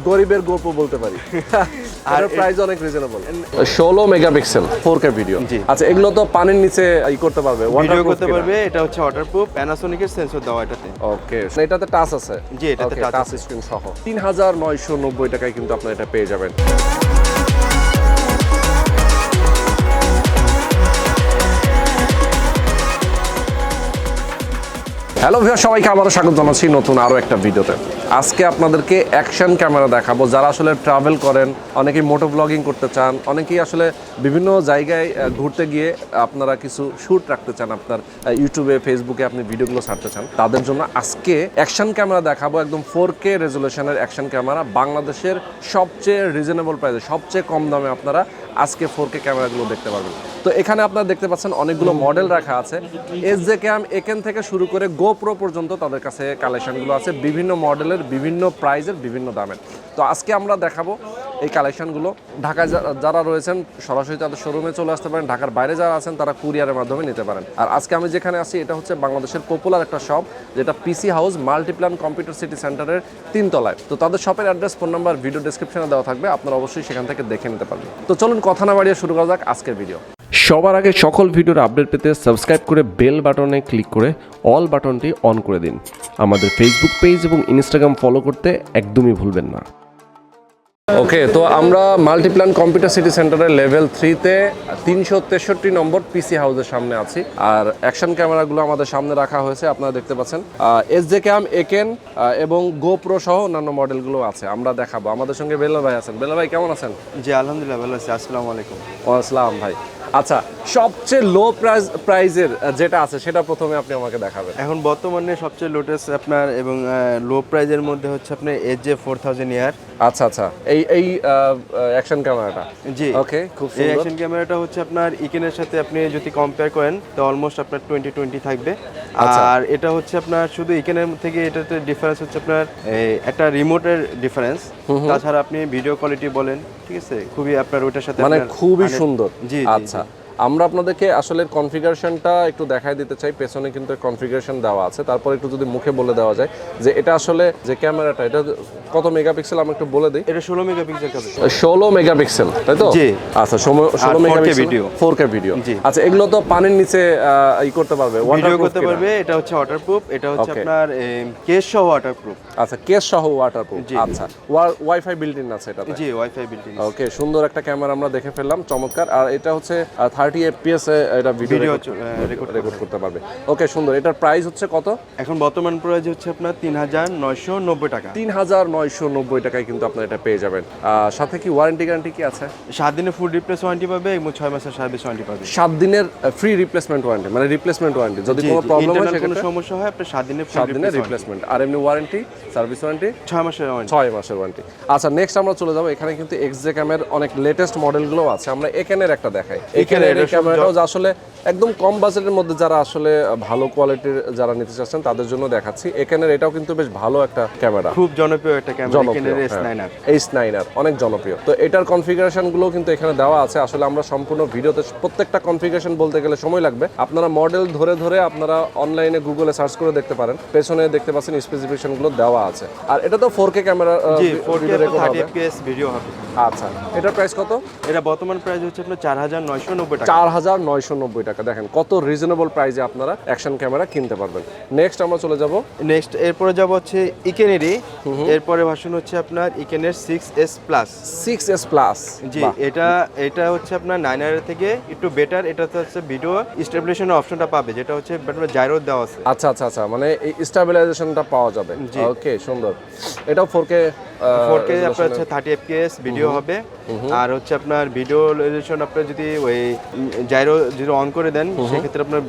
গরিবের গল্প বলতে পারি। আর প্রাইস অনেক রিজনেবল। 16 megapixel 4K video. আচ্ছা, এগুলো তো পানির নিচে করতে পারবে, ভিডিও করতে পারবে। এটা হচ্ছে ওয়াটারপ্রুফ, প্যানাসোনিকের সেন্সর দেওয়া এটাতে। ওকে, এটাতে টাচ আছে? জি, এটাতে টাচ স্ক্রিন সহ 3990 টাকায় কিন্তু আপনারা এটা পেয়ে যাবেন। হ্যালো ভিউয়ার, সবাইকে আবারও স্বাগত জানাচ্ছি নতুন আরও একটা ভিডিওতে। আজকে আপনাদেরকে অ্যাকশন ক্যামেরা দেখাবো। যারা আসলে ট্রাভেল করেন, অনেকেই মোটো ব্লগিং করতে চান, অনেকেই আসলে বিভিন্ন জায়গায় ঘুরতে গিয়ে আপনারা কিছু শ্যুট রাখতে চান, আপনার ইউটিউবে ফেসবুকে আপনি ভিডিওগুলো ছাড়তে চান, তাদের জন্য আজকে অ্যাকশন ক্যামেরা দেখাবো। একদম 4K রেজুলেশনের অ্যাকশন ক্যামেরা, বাংলাদেশের সবচেয়ে রিজনেবল প্রাইসে, সবচেয়ে কম দামে আপনারা আজকে 4K ক্যামেরাগুলো দেখতে পারবেন। তো এখানে আপনারা দেখতে পাচ্ছেন অনেকগুলো মডেল রাখা আছে। SJcam এখান থেকে শুরু করে GoPro পর্যন্ত তাদের কাছে কালেকশনগুলো আছে, বিভিন্ন মডেলের, বিভিন্ন প্রাইজের, বিভিন্ন দামের। তো আজকে আমরা দেখাবো এই কালেকশনগুলো। ঢাকায় যারা রয়েছেন সরাসরি তাদের শোরুমে চলে আসতে পারেন, ঢাকার বাইরে যারা আছেন তারা কুরিয়ারের মাধ্যমে নিতে পারেন। আর আজকে আমি যেখানে আছি এটা হচ্ছে বাংলাদেশের পপুলার একটা শপ, যেটা পিসি হাউস মাল্টিপ্লান কম্পিউটার সিটি সেন্টারের 3 তলায়। তো তাদের শপের অ্যাড্রেস, ফোন নাম্বার ভিডিও ডেসক্রিপশনে দেওয়া থাকবে, আপনারা অবশ্যই সেখান থেকে দেখে নিতে পারবেন। তো চলুন কথা না বাড়িয়ে শুরু করা যাক আজকের ভিডিও। সবার আগে সকল ভিডিওর আপডেট পেতে সাবস্ক্রাইব করে বেল বাটনে ক্লিক করে অল বাটনটি অন করে দিন। আমাদের ফেসবুক পেজ এবং ইনস্টাগ্রাম ফলো করতে একদমই ভুলবেন না। ওকে, তো আমরা মাল্টিপ্লান কম্পিউটার সিটি সেন্টারের লেভেল 3-তে 363 নম্বর পিসি হাউসের সামনে আছি। আর অ্যাকশন ক্যামেরাগুলো আমাদের সামনে রাখা হয়েছে, আপনারা দেখতে পাচ্ছেন। SJcam একেন এবং GoPro সহ অন্যান্য মডেলগুলো আছে, আমরা দেখাবো। আমাদের সঙ্গে বেলা ভাই আছেন। বেলা ভাই কেমন আছেন? জি, আলহামদুলিল্লাহ ভালো আছি। আসসালামু আলাইকুম। ওয়ালাইকুম ভাই। আচ্ছা, সবচেয়ে লো প্রাইজের যেটা আছে সেটা প্রথমে আপনি আমাকে দেখাবেন। এখন বর্তমানে সবচেয়ে লোটেস্ট আপনার এবং লো প্রাইজের মধ্যে হচ্ছে আপনার SJ4000 ইয়ার। আচ্ছা আচ্ছা, এই অ্যাকশন ক্যামেরাটা। জি, ওকে, খুব সুন্দর। এই অ্যাকশন ক্যামেরাটা হচ্ছে আপনার ইকেনের সাথে আপনি যদি কম্পেয়ার করেন তো অলমোস্ট আপনার 2020 থাকবে। আর এটা হচ্ছে আপনার শুধু ইকেনের থেকে এটাতে ডিফারেন্স হচ্ছে আপনার একটা রিমোটের ডিফারেন্স। তাছাড়া আপনি ভিডিও কোয়ালিটি বলেন, ঠিক আছে, খুবই আপনার ওটার সাথে মানে খুবই সুন্দর। জি, আচ্ছা, আমরা আপনাদেরকে আসলে কনফিগারেশনটা একটু দেখাই দিতে চাই। পেছনে কিন্তু কনফিগারেশন দেওয়া আছে, তারপর একটু যদি মুখে বলে দেওয়া যায় যে এটা আসলে যে ক্যামেরাটা এটা কত মেগাপিক্সেল আমি একটু বলে দিই। এটা 16 মেগাপিক্সেল। 16 মেগাপিক্সেল, তাই তো? জি। আচ্ছা, 16 মেগাপিক্সেল ভিডিও, 4K ভিডিও। আচ্ছা, এগুলো তো পানির নিচে করতে পারবে, ভিডিও করতে পারবে। এটা হচ্ছে ওয়াটারপ্রুফ, এটা হচ্ছে আপনার কেস সহ ওয়াটারপ্রুফ। আচ্ছা, কেস সহ ওয়াটারপ্রুফ। আচ্ছা, ওয়াইফাই বিল্ট ইন আছে এটাতে? জি, ওয়াইফাই বিল্ট ইন। ওকে, সুন্দর একটা ক্যামেরা আমরা দেখে ফেললাম, চমৎকার। আর এটা হচ্ছে 30 FPS এ এটা ভিডিও রেকর্ড করতে পারবে। ওকে, সুন্দর। এটার প্রাইস হচ্ছে কত? এখন বর্তমান প্রাইস হচ্ছে আপনার 3990 টাকা। 3990 টাকায় কিন্তু আপনারা এটা পেয়ে যাবেন। সাথে কি ওয়ারেন্টি গ্যারান্টি কি আছে? 7 দিনের ফুল রিপ্লেস ওয়ারেন্টি পাবে এবং 6 মাসের সার্ভিস ওয়ারেন্টি পাবে। 7 দিনের ফ্রি রিপ্লেসমেন্ট ওয়ারেন্টি, মানে রিপ্লেসমেন্ট ওয়ারেন্টি যদি কোনো প্রবলেম হয়, কোনো সমস্যা হয়, আপনি 7 দিনের ফুল রিপ্লেসমেন্ট। আর এমনি ওয়ারেন্টি, সার্ভিস ওয়ারেন্টি 6 মাসের ওয়ারেন্টি। 6 মাসের ওয়ারেন্টি। আচ্ছা, নেক্সট আমরা চলে যাব। এখানে কিন্তু SJcam এর অনেক লেটেস্ট মডেলগুলো আছে। আমরা এখানের একটা দেখাই। এখানের এই ক্যামেরাটাও আসলে একদম কম বাজেটের মধ্যে যারা আসলে ভালো কোয়ালিটির যারা নিতে চাচ্ছেন তাদের জন্য দেখাচ্ছি। এখানের এটাও কিন্তু বেশ ভালো একটা ক্যামেরা, খুব জনপ্রিয় একটা ক্যামেরা। এখানের S9R অনেক জনপ্রিয়। তো এটার কনফিগারেশন গুলো কিন্তু এখানে দেওয়া আছে। আসলে আমরা সম্পূর্ণ ভিডিওতে প্রত্যেকটা কনফিগারেশন বলতে গেলে সময় লাগবে। আপনারা মডেল ধরে ধরে আপনারা অনলাইনে গুগলে সার্চ করে দেখতে পারেন। পেছনে দেখতে পাচ্ছেন স্পেসিফিকেশন গুলো দেওয়া আছে। আর এটা তো 4K ক্যামেরা, ভিডিও রেকর্ড হবে, 30 FPS ভিডিও হবে। আচ্ছা, এটার প্রাইস কত? এটা বর্তমান প্রাইস হচ্ছে আপনার 4990 টাকা। 4990 টাকা। দেখেন কত রিজনেবল প্রাইসে আপনারা অ্যাকশন ক্যামেরা কিনতে পারবেন। নেক্সট আমরা চলে যাব। এরপরে যাব হচ্ছে ইকেনেরই। এরপরে ভার্সন হচ্ছে আপনার ইকেনের 6S প্লাস। 6S প্লাস, জি। এটা হচ্ছে আপনার 9R থেকে একটু বেটার। এটাতে হচ্ছে ভিডিও স্টেবিলাইজেশনের অপশনটা পাবে, যেটা হচ্ছে জাইরো দেওয়া আছে। আচ্ছা আচ্ছা আচ্ছা, মানে এই স্টেবিলাইজেশনটা পাওয়া যাবে। ওকে, সুন্দর। এটাও 4K আপনার হচ্ছে 30 FPS ভিডিও হবে। আর হচ্ছে আপনার ভিডিও রেজোলিউশন আপনি যদি ওই জাইরো যদি অন করে দেন সেক্ষেত্রে আপনার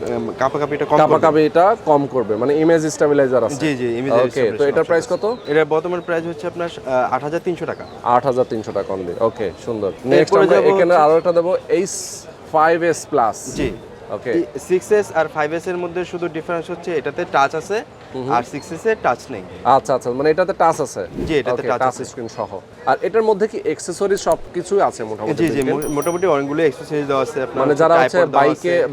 কাপাকাপিটা কম করবে, মানে ইমেজ স্টেবিলাইজার আছে। জি জি, ইমেজ। ওকে, তো এটার প্রাইস কত? এটা বর্তমান প্রাইস হচ্ছে আপনার 8300 টাকা। 8300 টাকা অনলি। ওকে, সুন্দর। নেক্সট আমরা এখানে আরো একটা দেব, H5S প্লাস। জি। ওকে, 6S আর 5S এর মধ্যে শুধু ডিফারেন্স হচ্ছে এটাতে টাচ আছে আর 6s এ টাচ নেই। আচ্ছা আচ্ছা, মানে এটাতে টাচ আছে? জি, এটাতে টাচ টাচ আছে স্ক্রিন সহ। আর এটার মধ্যে কি অ্যাকসেসরিজ সবকিছু আছে মোটামুটি? জি জি, মোটামুটি অনেকগুলো অ্যাকসেসরিজ দেওয়া আছে আপনার। মানে যারা হচ্ছে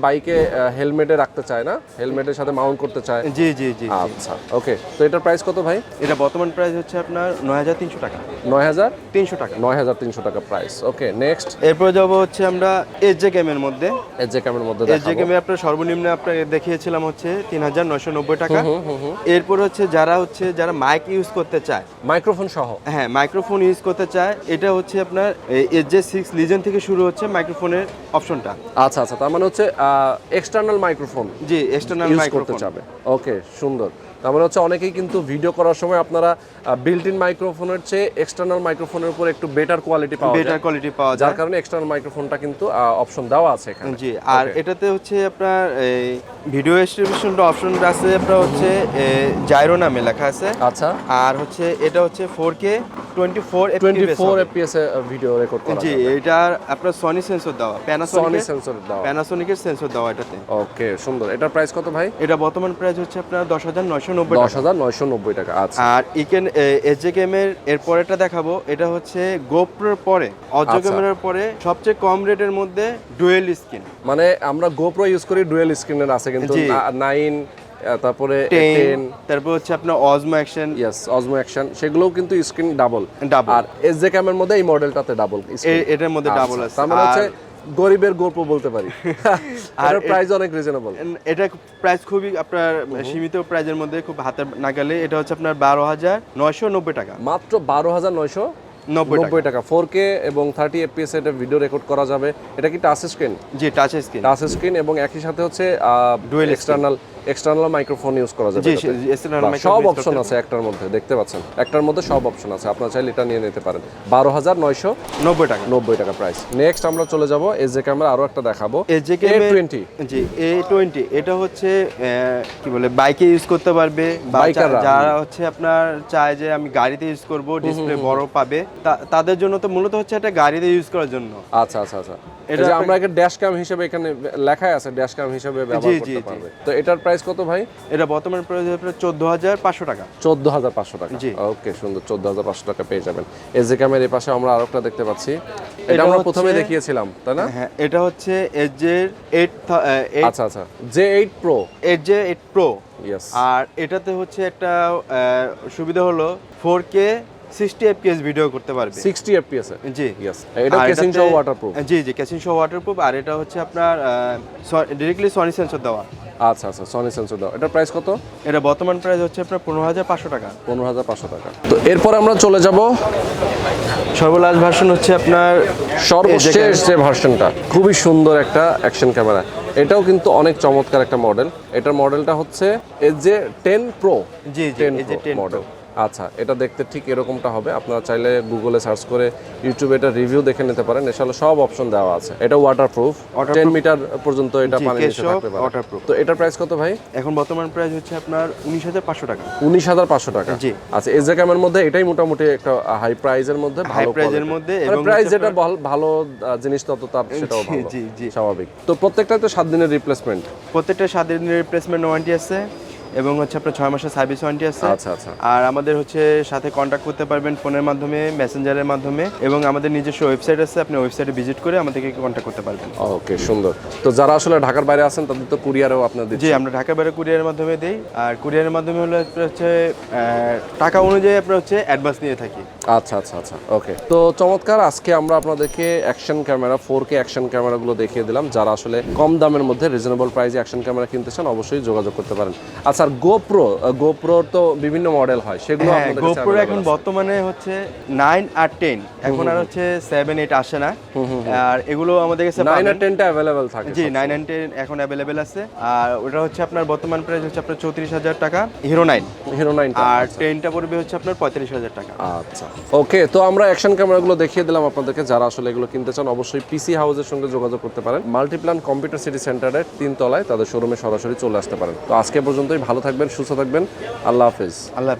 বাইকে হেলমেটে রাখতে চায় না, হেলমেটের সাথে মাউন্ট করতে চায়। জি জি জি। আচ্ছা ওকে, তো এটার প্রাইস কত ভাই? এটা বর্তমান প্রাইস হচ্ছে আপনার 9300 টাকা। 9300 টাকা। 9300 টাকা প্রাইস। Okay next. এরপর যাব হচ্ছে আমরা SJcam এর মধ্যে। SJcam এর মধ্যে দেখাবো। SJcam এ আপনার সর্বনিম্ন আপনাকে দেখিয়েছিলাম হচ্ছে 3990 টাকা। এরপর যারা মাইক ইউজ করতে চায়, মাইক্রোফোন সহ। হ্যাঁ, মাইক্রোফোন ইউজ করতে চায়, এটা হচ্ছে আপনার SJ6 লিজেন্ড থেকে শুরু হচ্ছে মাইক্রোফোনের অপশনটা। আচ্ছা আচ্ছা, তার মানে হচ্ছে এক্সটার্নাল মাইক্রোফোন। জি, এক্সটার্নাল মাইক্রোফোন করতে চাবে। ওকে সুন্দর। তার মানে হচ্ছে অনেকেই কিন্তু ভিডিও করার সময় আপনারা বিল্ট ইন মাইক্রোফোনের চেয়ে এক্সটার্নাল মাইক্রোফোনের উপর একটু বেটার কোয়ালিটি পাওয়া যায়, যার কারণে এক্সটার্নাল মাইক্রোফোনটা কিন্তু অপশন দেওয়া আছে এখানে। জি, আর এটাতে হচ্ছে আপনার এই ভিডিও ডিস্ট্রিবিউশনটা অপশনটা আছে আপনার হচ্ছে জাইরো নামে লেখা আছে। আচ্ছা, আর হচ্ছে এটা হচ্ছে 4K 24 fps এ ভিডিও রেকর্ড করা জি, যাবে। এটার আপনার সনি সেন্সর দেওয়া, প্যানাসোনিকের সেন্সর দেওয়া এটাতে। ওকে সুন্দর। এটার প্রাইস কত ভাই? এটা বর্তমান প্রাইস হচ্ছে আপনার 10990 টাকা। 10990 টাকা। আচ্ছা, আর SJcam এর পরেরটা দেখাবো, এটা হচ্ছে গোপ্রোর পরে, অজো ক্যামেরার পরে সবচেয়ে কম রেটের মধ্যে ডুয়েল স্ক্রিন। মানে আমরা গোপ্রো ইউজ করি, ডুয়েল স্ক্রিনের আছে কিন্তু 9, তারপরে 10, তারপর হচ্ছে আপনার অজমো অ্যাকশন। অজমো অ্যাকশন, সেগুলোও কিন্তু স্ক্রিন ডাবল। আর SJcam এর মধ্যে এই মডেলটাতে ডাবল, এটার মধ্যে ডাবল আছে। তার মানে হচ্ছে গরিবের গোপ্রো বলতে পারি। আর প্রাইস অনেক রিজনেবল। এটা প্রাইস খুবই আপনার সীমিত প্রাইজের মধ্যে, খুব হাতের নাগালে। এটা হচ্ছে আপনার 12990 টাকা, মাত্র 12990 টাকা। 4K এবং 30 fps এটা ভিডিও রেকর্ড করা যাবে। এটা কি টাচ স্ক্রিন? জি, টাচ স্ক্রিন এবং একই সাথে হচ্ছে ডুয়েল এক্সটার্নাল মাইক্রোফোন ইউজ করা যাবে। সব অপশন আছে একটার মধ্যে, দেখতে পাচ্ছেন একটার মধ্যে সব অপশন আছে, আপনারা চাইলে এটা নিয়ে নিতে পারেন। 12990 টাকা প্রাইস। নেক্সট আমরা চলে যাব SJcam এর আরো একটা দেখাবো, A20। জি, A20 এটা হচ্ছে কি বলে, বাইকে ইউজ করতে পারবে, যারা হচ্ছে আপনার চায় যে আমি গাড়িতে ইউজ করব, ডিসপ্লে বড় পাবে, তাদের জন্য তো মূলত হচ্ছে এটা গাড়িতে ইউজ করার জন্য। আচ্ছা আচ্ছা আচ্ছা, এটা আমরা একটা ড্যাশ ক্যাম হিসেবে এখানে লেখাই আছে, ড্যাশ ক্যাম হিসেবে ব্যবহার করতে পারবে। তো এটার প্রাইস কত ভাই? এটা বর্তমান প্রাইস আপনার 14500 টাকা। 14500 টাকা। জি, ওকে সুন্দর, 14500 টাকা পেয়ে যাবেন। SJcam এর এই পাশে আমরা আরেকটা দেখতে পাচ্ছি, এটা আমরা প্রথমে দেখিয়েছিলাম তাই না? হ্যাঁ, এটা হচ্ছে SJ8। আচ্ছা আচ্ছা, J8 Pro। SJ8 Pro। Yes. আর এটাতে হচ্ছে একটা সুবিধা হলো 4K 60 fps ভিডিও করতে পারবে। 60 fps এ? জি, ইয়েস। এটা কেসিং সহ ওয়াটারপ্রুফ? জি জি, কেসিং সহ ওয়াটারপ্রুফ। আর এটা হচ্ছে আপনার ডাইরেক্টলি সনি সেন্সর দেওয়া। আচ্ছা আচ্ছা, সনি সেন্সর দাও। এটার প্রাইস কত? এটা বর্তমান প্রাইস হচ্ছে আপনার 15500 টাকা। 15500 টাকা। তো এরপর আমরা চলে যাব সর্বলাস্ট ভার্সন হচ্ছে আপনার সর্বশেষ যে ভার্সনটা, খুবই সুন্দর একটা অ্যাকশন ক্যামেরা। এটাও কিন্তু অনেক চমৎকার একটা মডেল। এটার মডেলটা হচ্ছে SJ10 Pro। জি জি, SJ10 মডেল। আচ্ছা, এটা দেখতে ঠিক এরকমটা হবে। আপনারা চাইলে গুগলে সার্চ করে ইউটিউবে এটা রিভিউ দেখে নিতে পারেন। এছাড়া সব অপশন দেওয়া আছে। এটা ওয়াটারপ্রুফ, 10 মিটার পর্যন্ত এটা পানির নিচে থাকতে পারে। তো এটার প্রাইস কত ভাই? এখন বর্তমান প্রাইস হচ্ছে আপনার 19500 টাকা। 19500 টাকা। জি। আচ্ছা, SJcam এর মধ্যে এটাই মোটামুটি একটা হাই প্রাইজের মধ্যে, হাই প্রাইজের মধ্যে, এবং প্রাইস যেটা ভালো জিনিস তত তার সেটাও ভালো। জি জি, স্বাভাবিক। তো প্রত্যেকটা তো 7 দিনের রিপ্লেসমেন্ট? প্রত্যেকটা 7 দিনের রিপ্লেসমেন্ট ওয়ারেন্টি আছে, এবং হচ্ছে আপনার 6 মাসের সার্ভিস ওয়ারেন্টি আছে। আচ্ছা আচ্ছা। আর আমাদের হচ্ছে সাথে কন্ট্যাক্ট করতে পারবেন ফোনের মাধ্যমে, মেসেঞ্জারের মাধ্যমে, এবং আমাদের নিজস্ব ওয়েবসাইট আছে, আপনি ওয়েবসাইটে ভিজিট করে আমাদেরকে কন্ট্যাক্ট করতে পারবেন। ওকে সুন্দর। তো যারা আসলে ঢাকার বাইরে আছেন তাদের তো কুরিয়ারও আপনাদের দিচ্ছেন? জি, আমরা ঢাকার বাইরে কুরিয়ারের মাধ্যমে দেই। আর কুরিয়ারের মাধ্যমে হলো হচ্ছে টাকা অনুযায়ী আপনার হচ্ছে অ্যাডভান্স নিয়ে থাকি। আচ্ছা আচ্ছা আচ্ছা, ওকে। তো চমৎকার। আজকে আমরা আপনাদেরকে অ্যাকশন ক্যামেরা, 4K অ্যাকশন ক্যামেরাগুলো দেখিয়ে দিলাম। যারা আসলে কম দামের মধ্যে রিজনেবল প্রাইসে অ্যাকশন ক্যামেরা কিনতে চান অবশ্যই যোগাযোগ করতে পারেন। আচ্ছা, আর গোপ্রোর তো বিভিন্ন মডেল হয়, সেগুলো আপনাদের কাছে গোপ্রো এখন বর্তমানে হচ্ছে 9 আর 10, এখন আর হচ্ছে 7, 8 আসে না। আর এগুলো আমাদের কাছে 9 আর 10টা अवेलेबल থাকে? জি, 9 আর 10 এখন अवेलेबल আছে। আর ওটা হচ্ছে আপনার বর্তমান প্রাইস হচ্ছে আপনার 34000 টাকা হিরো 9। আর 10টা পড়বে হচ্ছে আপনার 35000 টাকা। আচ্ছা, ওকে। তো আমরা অ্যাকশন ক্যামেরাগুলো দেখিয়ে দিলাম আপনাদেরকে। যারা আসলে এগুলো কিনতে চান অবশ্যই পিসি হাউসের সঙ্গে যোগাযোগ করতে পারেন। মাল্টিপ্ল্যান কম্পিউটার সিটি সেন্টারের 3 তলায় তাদের শোরুমে সরাসরি চলে আসতে পারেন। তো আজকে পর্যন্তই, ভালো থাকবেন, সুস্থ থাকবেন। আল্লাহ হাফেজ। আল্লাহ।